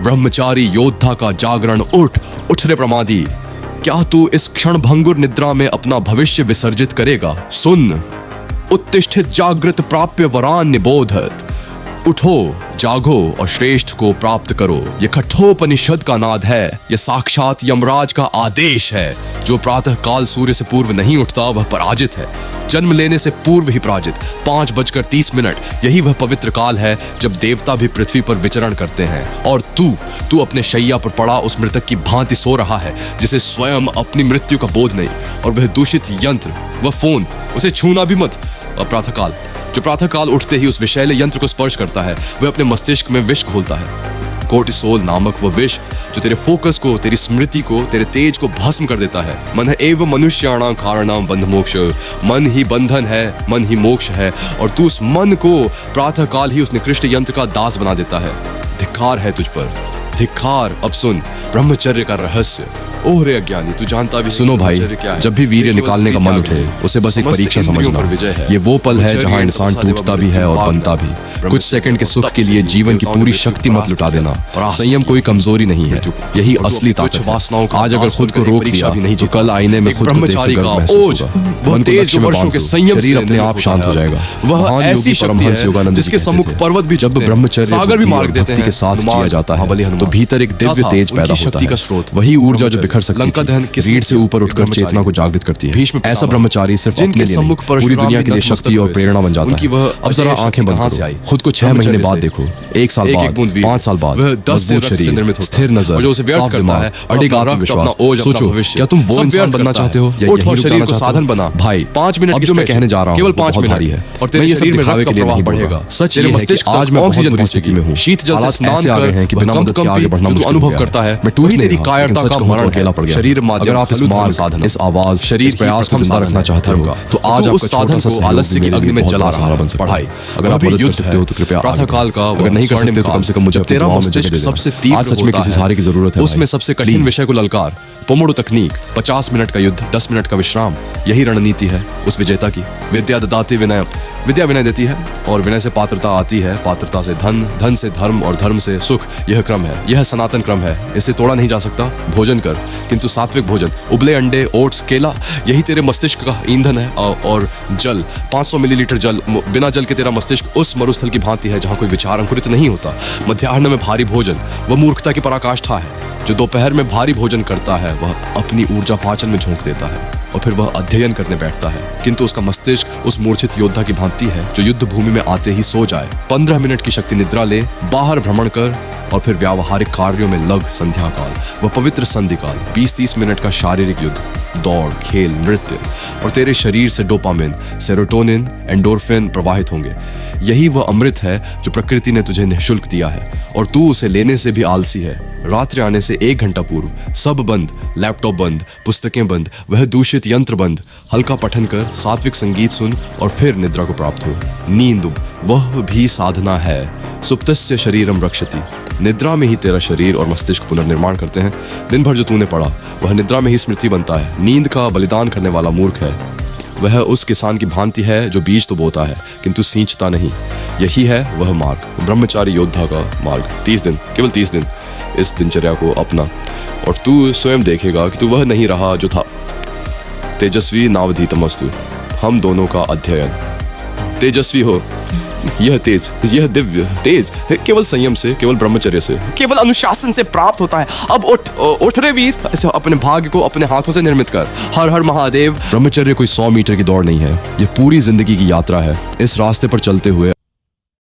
ब्रह्मचारी योद्धा का जागरण, उठ उठ रे प्रमादी। क्या तू इस क्षण भंगुर निद्रा में अपना भविष्य विसर्जित करेगा? सुन, उत्तिष्ठित जागृत प्राप्य वरान निबोधत। उठो, जागो और श्रेष्ठ को प्राप्त करो। ये कठोपनिषद का नाद है, ये साक्षात यमराज का आदेश है। जो प्रातः काल सूर्य से पूर्व नहीं उठता वह पराजित है, जन्म लेने से पूर्व ही पराजित। 5:30 यही वह पवित्र काल है जब देवता भी पृथ्वी पर विचरण करते हैं। और तू अपने शैया पर पड़ा उस मृतक की भांति सो रहा है जिसे स्वयं अपनी मृत्यु का बोध नहीं। और वह दूषित यंत्र, वह फोन, उसे छूना भी मत। और प्रातःकाल, जो प्रातःकाल उठते ही उस विषैले यंत्र को स्पर्श करता है, वह अपने मस्तिष्क में विष घोलता है। कोर्टिसोल नामक वह विष जो तेरे फोकस को, तेरी स्मृति को, तेरे तेज को भस्म कर देता है। मन एव मनुष्याणां कारणं बंध मोक्ष। मन ही बंधन है, मन ही मोक्ष है। और तू उस मन को प्रातःकाल ही उस निकृष्ट यंत्र का दास बना देता है। धिक्कार है तुझ पर, धिक्कार। अब सुन ब्रह्मचर्य का रहस्य। ओह रे अज्ञानी, तू जानता भी। सुनो भाई, जब भी वीर्य निकालने का मन उठे उसे बस एक परीक्षा समझना। ये वो पल है जहाँ इंसान टूटता भी है और बनता भी। कुछ सेकंड के सुख के लिए जीवन की पूरी शक्ति मत लुटा देना। संयम कोई कमजोरी नहीं है, यही असली ताकत है। आज अगर खुद को रोक लिया तो कल आईने में खुद को देखकर गर्व महसूस होगा। मन को लक्ष्य में बांध दो, शरीर अपने आप शांत हो जाएगा। वह ऐसी शक्ति है जिसके सम्मुख पर्वत भी जब ब्रह्मचर्य सागर भी मार्ग देते हैं के साथ किया जाता है तो भीतर एक दिव्य तेज पैदा होता है। वही ऊर्जा जो बिखर सकती थी रीढ़ से ऊपर उठकर चेतना को जागृत करती है। ऐसा ब्रह्मचारी सिर्फ अपने लिए नहीं, पूरी दुनिया के लिए शक्ति और प्रेरणा बन जाता है। अब जरा आंखें बंद करो, खुद को 6 महीने बाद देखो, 1 साल बाद, 5 साल बाद। मजबूत शरीर, स्थिर नजर, साफ दिमाग, अडिग आत्मविश्वास। सोचो, क्या तुम वो इंसान बनना चाहते हो या यही रुक जाना चाहते हो? भाई 5 मिनट अब जो मैं कहने जा रहा हूँ बहुत भारी है और मैं ये सब दिखावे के लिए नहीं बढ़ेगा। सच ये है कि आज मैं बहुत बुरी स्थिति में हूँ। शीत जल से स्नान आ गए हैं कि बिना मदद के आगे बढ़ना मुश्किल अनुभव करता है। मैं टूट तेरी कायरता का मरण अकेला पड़ गया। शरीर माध्यम, अगर आप इस मान साधना, इस आवाज, शरीर प्रयास को जिंदा रखना चाहते हो तो आज उस साधन को आलस्य की अग्नि में जला सहारा बन सकता है। अगर आप युद्ध कर सकते हो तो कृपया प्रातःकाल का, अगर नहीं कर सकते तो कम से कम मुझे तेरा मस्तिष्क सबसे तीव्र आज सच में किसी सहारे की जरूरत है। उसमें सबसे कठिन विषय को ललकार। पोमोडो तकनीक, 50 मिनट का युद्ध, 10 मिनट का विश्राम, यही रणनीति है उस विजेता की। विद्या ददाति विनय, विद्या विनय देती है और विनय से पात्रता आती है, पात्रता से धन, धन से धर्म और धर्म से सुख। यह क्रम है, यह सनातन क्रम है, इसे तोड़ा नहीं जा सकता। भोजन कर, किंतु सात्विक भोजन, उबले अंडे, ओट्स, केला, यही तेरे मस्तिष्क का ईंधन है। और जल, 500 मिलीलीटर जल। बिना जल के तेरा मस्तिष्क उस मरुस्थल की भांति है जहाँ कोई विचार अंकुरित नहीं होता। मध्याह्न में भारी भोजन, वह मूर्खता की पराकाष्ठा है। जो दोपहर में भारी भोजन करता है वह अपनी ऊर्जा पाचन में झोंक देता है और फिर वह अध्ययन करने बैठता है, किंतु उसका मस्तिष्क उस मूर्छित योद्धा की भांति है जो युद्ध भूमि में आते ही सो जाए। 15 मिनट की शक्ति निद्रा ले, बाहर भ्रमण कर और फिर व्यावहारिक कार्यों में लग संध्या काल, वह पवित्र संधि काल। 20-30 मिनट का शारीरिक युद्ध, दौड़, खेल, नृत्य, और तेरे शरीर से डोपामिन, सेरोटोनिन, एंडोर्फिन प्रवाहित होंगे। यही वह अमृत है जो प्रकृति ने तुझे निःशुल्क दिया है और तू उसे लेने से भी आलसी है। रात्रि आने से 1 घंटा पूर्व सब बंद, लैपटॉप बंद, पुस्तकें बंद, वह दूषित यंत्र बंद। हल्का पठन कर, सात्विक संगीत सुन और फिर निद्रा को प्राप्त हो। नींद वह भी साधना है। सुप्तस्य शरीरम रक्षति, निद्रा में ही तेरा शरीर और मस्तिष्क पुनर्निर्माण करते हैं। दिन भर जो तूने पढ़ा वह निद्रा में ही स्मृति बनता है। नींद का बलिदान करने वाला मूर्ख है। वह उस किसान की भांति है जो बीज तो बोता है किंतु सींचता नहीं। यही है वह मार्ग, ब्रह्मचारी योद्धा का मार्ग। 30 दिन, केवल 30 दिन इस दिनचर्या को अपना और तू स्वयं देखेगा कि तू वह नहीं रहा जो था। तेजस्वी नावधीतमस्तु, हम दोनों का अध्ययन। तेजस्वी हो, यह तेज, यह दिव्य तेज केवल संयम से, केवल ब्रह्मचर्य से, केवल अनुशासन से प्राप्त होता है। अब उठ रे वीर, ऐसे अपने भाग्य को अपने हाथों से निर्मित कर। हर हर महादेव। ब्रह्मचर्य कोई 100 मीटर की दौड़ नहीं है, यह पूरी जिंदगी की यात्रा है। इस रास्ते पर चलते हुए